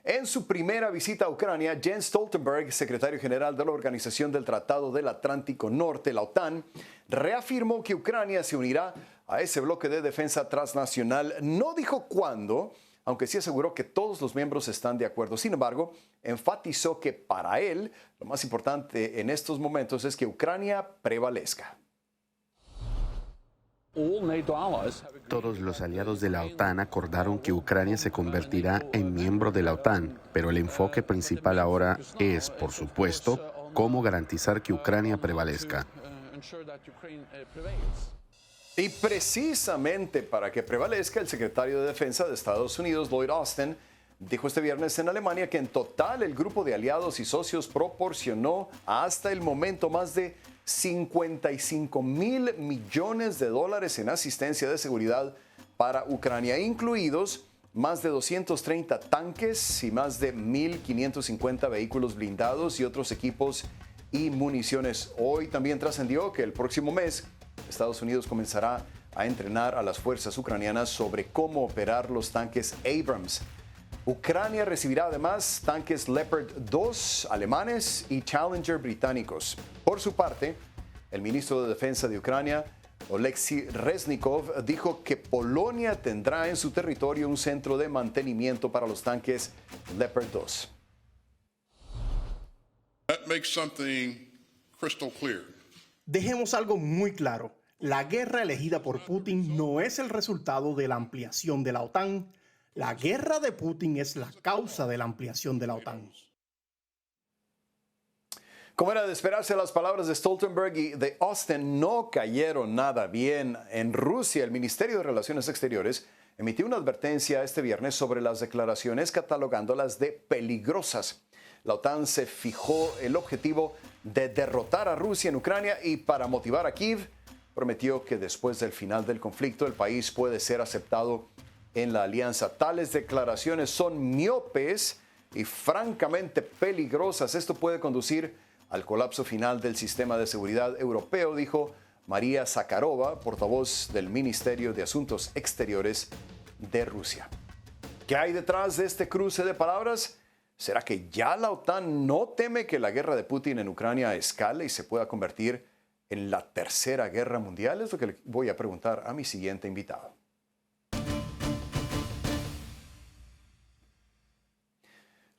En su primera visita a Ucrania, Jens Stoltenberg, secretario general de la Organización del Tratado del Atlántico Norte, la OTAN, reafirmó que Ucrania se unirá a ese bloque de defensa transnacional. No dijo cuándo, aunque sí aseguró que todos los miembros están de acuerdo. Sin embargo, enfatizó que para él lo más importante en estos momentos es que Ucrania prevalezca. Todos los aliados de la OTAN acordaron que Ucrania se convertirá en miembro de la OTAN, pero el enfoque principal ahora es, por supuesto, cómo garantizar que Ucrania prevalezca. Y precisamente para que prevalezca, el secretario de Defensa de Estados Unidos, Lloyd Austin, dijo este viernes en Alemania que en total el grupo de aliados y socios proporcionó hasta el momento más de $55,000 millones en asistencia de seguridad para Ucrania, incluidos más de 230 tanques y más de 1.550 vehículos blindados y otros equipos y municiones. Hoy también trascendió que el próximo mes Estados Unidos comenzará a entrenar a las fuerzas ucranianas sobre cómo operar los tanques Abrams. Ucrania recibirá además tanques Leopard 2 alemanes y Challenger británicos. Por su parte, el ministro de Defensa de Ucrania, Oleksiy Reznikov, dijo que Polonia tendrá en su territorio un centro de mantenimiento para los tanques Leopard 2. That makes something crystal clear. Dejemos algo muy claro. La guerra elegida por Putin no es el resultado de la ampliación de la OTAN. La guerra de Putin es la causa de la ampliación de la OTAN. Como era de esperarse, las palabras de Stoltenberg y de Austin no cayeron nada bien. En Rusia, el Ministerio de Relaciones Exteriores emitió una advertencia este viernes sobre las declaraciones, catalogándolas de peligrosas. La OTAN se fijó el objetivo de derrotar a Rusia en Ucrania y para motivar a Kiev, prometió que después del final del conflicto el país puede ser aceptado en la alianza. Tales declaraciones son miopes y francamente peligrosas. Esto puede conducir al colapso final del sistema de seguridad europeo, dijo María Zakharova, portavoz del Ministerio de Asuntos Exteriores de Rusia. ¿Qué hay detrás de este cruce de palabras? ¿Será que ya la OTAN no teme que la guerra de Putin en Ucrania escale y se pueda convertir en la tercera guerra mundial? Es lo que le voy a preguntar a mi siguiente invitado.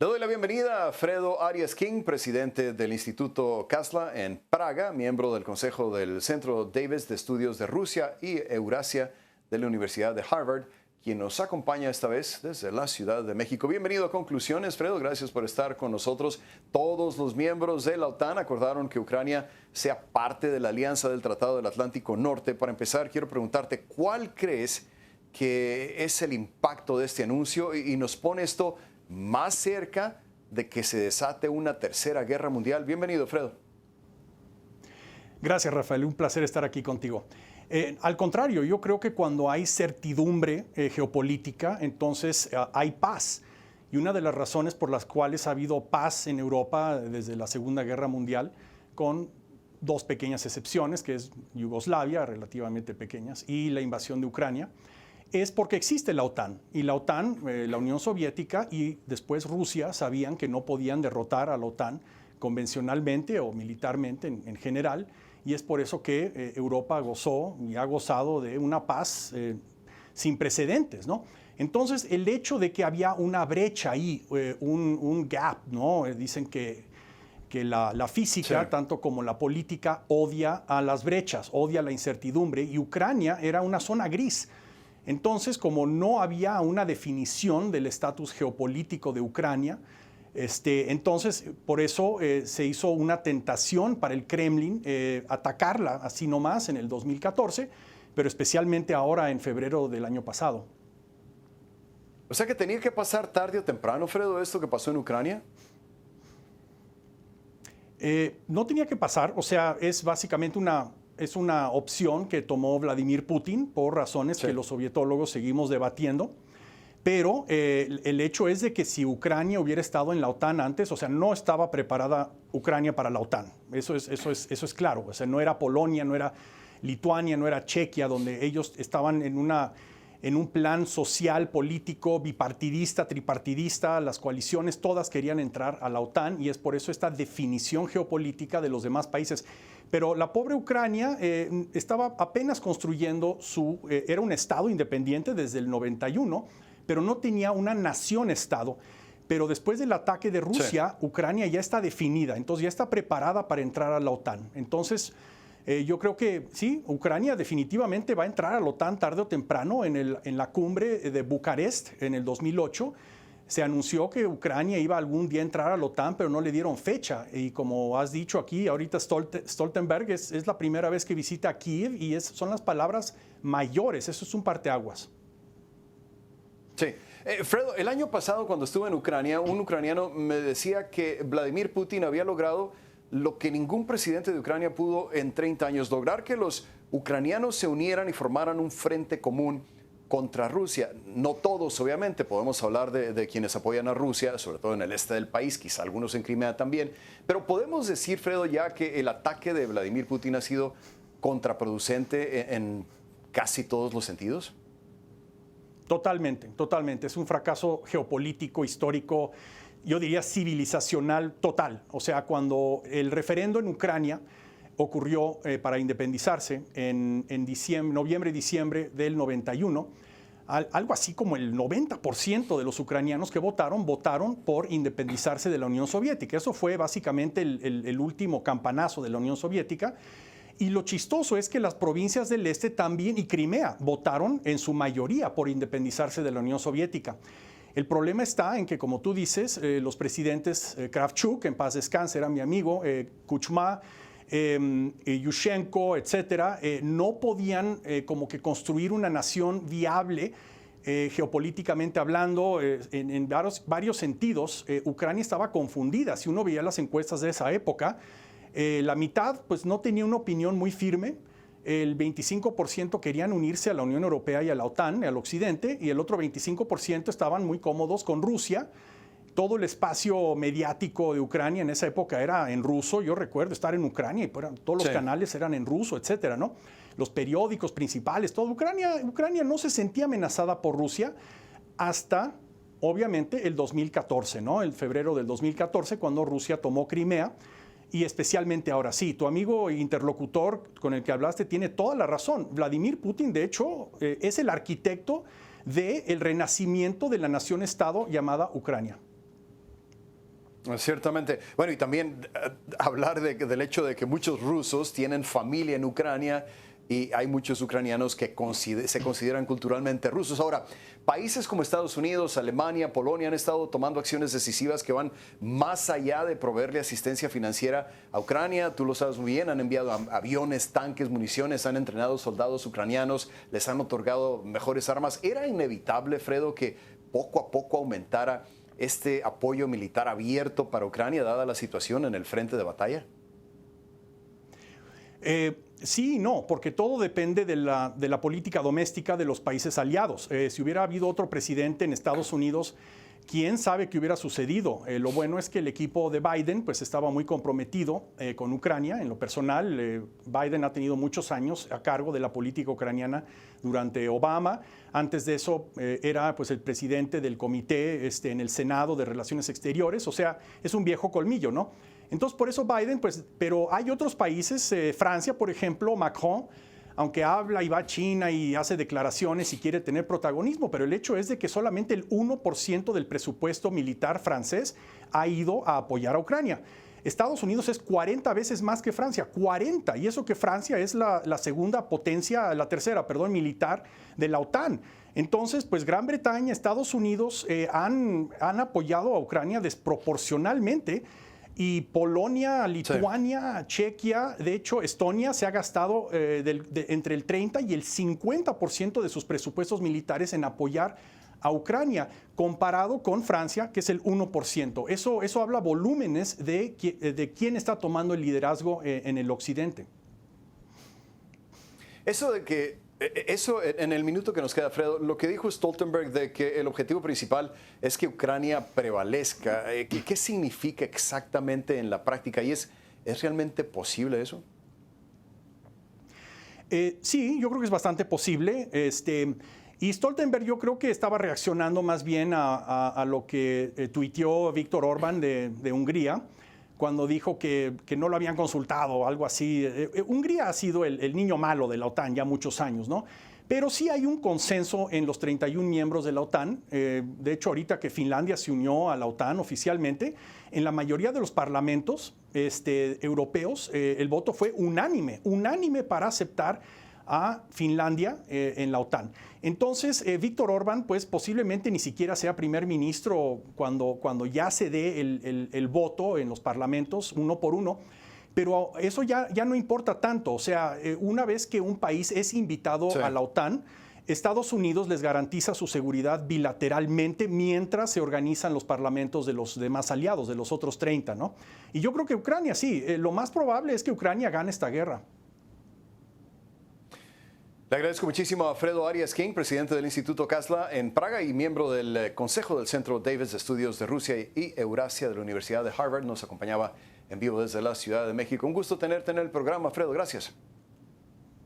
Le doy la bienvenida a Fredo Arias King, presidente del Instituto Kazla en Praga, miembro del Consejo del Centro Davis de Estudios de Rusia y Eurasia de la Universidad de Harvard, quien nos acompaña esta vez desde la Ciudad de México. Bienvenido a Conclusiones, Fredo. Gracias por estar con nosotros. Todos los miembros de la OTAN acordaron que Ucrania sea parte de la Alianza del Tratado del Atlántico Norte. Para empezar, quiero preguntarte, ¿cuál crees que es el impacto de este anuncio? Y nos pone esto más cerca de que se desate una tercera guerra mundial. Bienvenido, Fredo. Gracias, Rafael. Un placer estar aquí contigo. Al contrario, yo creo que cuando hay certidumbre geopolítica, entonces hay paz. Y una de las razones por las cuales ha habido paz en Europa desde la Segunda Guerra Mundial, con dos pequeñas excepciones, que es Yugoslavia, relativamente pequeñas, y la invasión de Ucrania, es porque existe la OTAN. Y la OTAN, la Unión Soviética y después Rusia sabían que no podían derrotar a la OTAN convencionalmente o militarmente en general. Y es por eso que Europa gozó y ha gozado de una paz sin precedentes, ¿no? Entonces, el hecho de que había una brecha ahí, un gap, ¿no? Dicen que la física, sí, tanto como la política, odia a las brechas, odia la incertidumbre, y Ucrania era una zona gris. Entonces, como no había una definición del estatus geopolítico de Ucrania, entonces por eso se hizo una tentación para el Kremlin atacarla así nomás en el 2014, pero especialmente ahora en febrero del año pasado. O sea que tenía que pasar tarde o temprano, Fredo, esto que pasó en Ucrania. No tenía que pasar, o sea, es básicamente una opción que tomó Vladimir Putin por razones, sí, que los sovietólogos seguimos debatiendo. Pero el hecho es de que si Ucrania hubiera estado en la OTAN antes, o sea, no estaba preparada Ucrania para la OTAN. Eso es claro. O sea, no era Polonia, no era Lituania, no era Chequia, donde ellos estaban en en un plan social, político, bipartidista, tripartidista, las coaliciones todas querían entrar a la OTAN y es por eso esta definición geopolítica de los demás países. Pero la pobre Ucrania estaba apenas construyendo era un estado independiente desde el 91, pero no tenía una nación-estado. Pero después del ataque de Rusia, sí, Ucrania ya está definida, entonces ya está preparada para entrar a la OTAN. Entonces, yo creo que sí, Ucrania definitivamente va a entrar a la OTAN tarde o temprano. En la cumbre de Bucarest en el 2008 se anunció que Ucrania iba algún día a entrar a la OTAN, pero no le dieron fecha. Y como has dicho aquí, ahorita Stoltenberg es la primera vez que visita Kiev y son las palabras mayores. Eso es un parteaguas. Sí. Fredo, el año pasado cuando estuve en Ucrania, un ucraniano me decía que Vladimir Putin había logrado lo que ningún presidente de Ucrania pudo en 30 años, lograr que los ucranianos se unieran y formaran un frente común contra Rusia. No todos, obviamente, podemos hablar de quienes apoyan a Rusia, sobre todo en el este del país, quizá algunos en Crimea también, pero podemos decir, Fredo, ya que el ataque de Vladimir Putin ha sido contraproducente en casi todos los sentidos. Totalmente, totalmente. Es un fracaso geopolítico, histórico, yo diría civilizacional total. O sea, cuando el referendo en Ucrania ocurrió para independizarse en noviembre y diciembre del 91, algo así como el 90% de los ucranianos que votaron por independizarse de la Unión Soviética. Eso fue básicamente el último campanazo de la Unión Soviética. Y lo chistoso es que las provincias del este también, y Crimea, votaron en su mayoría por independizarse de la Unión Soviética. El problema está en que, como tú dices, los presidentes Kravchuk, en paz descanse, era mi amigo, Kuchma, Yushchenko, etcétera, no podían como que construir una nación viable geopolíticamente hablando. En varios sentidos. Ucrania estaba confundida. Si uno veía las encuestas de esa época, la mitad pues no tenía una opinión muy firme, el 25% querían unirse a la Unión Europea y a la OTAN, al occidente, y el otro 25% estaban muy cómodos con Rusia. Todo el espacio mediático de Ucrania en esa época era en ruso. Yo recuerdo estar en Ucrania y todos los canales eran en ruso, etcétera, ¿no? Los periódicos principales, todo. Ucrania no se sentía amenazada por Rusia hasta, obviamente, el 2014, ¿no? El febrero del 2014, cuando Rusia tomó Crimea. Y especialmente ahora sí, tu amigo interlocutor con el que hablaste tiene toda la razón. Vladimir Putin, de hecho, es el arquitecto del renacimiento de la nación-estado llamada Ucrania. Ciertamente. Bueno, y también hablar del hecho de que muchos rusos tienen familia en Ucrania y hay muchos ucranianos que se consideran culturalmente rusos. Ahora, países como Estados Unidos, Alemania, Polonia han estado tomando acciones decisivas que van más allá de proveerle asistencia financiera a Ucrania. Tú lo sabes muy bien, han enviado aviones, tanques, municiones, han entrenado soldados ucranianos, les han otorgado mejores armas. ¿Era inevitable, Fredo, que poco a poco aumentara este apoyo militar abierto para Ucrania, dada la situación en el frente de batalla? Sí y no, porque todo depende de la política doméstica de los países aliados. Si hubiera habido otro presidente en Estados Unidos, quién sabe qué hubiera sucedido. Lo bueno es que el equipo de Biden pues, estaba muy comprometido con Ucrania. En lo personal, Biden ha tenido muchos años a cargo de la política ucraniana durante Obama. Antes de eso era pues, el presidente del comité en el Senado de Relaciones Exteriores. O sea, es un viejo colmillo, ¿no? Entonces, por eso Biden, pues, pero hay otros países, Francia, por ejemplo, Macron, aunque habla y va a China y hace declaraciones y quiere tener protagonismo, pero el hecho es de que solamente el 1% del presupuesto militar francés ha ido a apoyar a Ucrania. Estados Unidos es 40 veces más que Francia, 40, y eso que Francia es la segunda potencia, la tercera, perdón, militar de la OTAN. Entonces, pues Gran Bretaña, Estados Unidos han apoyado a Ucrania desproporcionalmente. Y Polonia, Lituania, Chequia, de hecho, Estonia se ha gastado entre el 30 y el 50% de sus presupuestos militares en apoyar a Ucrania, comparado con Francia, que es el 1%. Eso habla volúmenes de quién está tomando el liderazgo en el occidente. Eso en el minuto que nos queda, Fredo, lo que dijo Stoltenberg de que el objetivo principal es que Ucrania prevalezca, ¿qué significa exactamente en la práctica? ¿Y es realmente posible eso? Sí, yo creo que es bastante posible. Y Stoltenberg yo creo que estaba reaccionando más bien a lo que tuiteó Viktor Orbán de Hungría, cuando dijo que no lo habían consultado, algo así. Hungría ha sido el niño malo de la OTAN ya muchos años, ¿no? Pero sí hay un consenso en los 31 miembros de la OTAN. De hecho, ahorita que Finlandia se unió a la OTAN oficialmente, en la mayoría de los parlamentos europeos el voto fue unánime para aceptar a Finlandia en la OTAN. Entonces, Viktor Orbán, pues posiblemente ni siquiera sea primer ministro cuando ya se dé el voto en los parlamentos uno por uno. Pero eso ya no importa tanto. O sea, una vez que un país es invitado a la OTAN, Estados Unidos les garantiza su seguridad bilateralmente mientras se organizan los parlamentos de los demás aliados, de los otros 30, ¿no? Y yo creo que Ucrania sí. Lo más probable es que Ucrania gane esta guerra. Le agradezco muchísimo a Fredo Arias King, presidente del Instituto Kazla en Praga y miembro del Consejo del Centro Davis de Estudios de Rusia y Eurasia de la Universidad de Harvard. Nos acompañaba en vivo desde la Ciudad de México. Un gusto tenerte en el programa, Fredo. Gracias.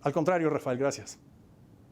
Al contrario, Rafael, gracias.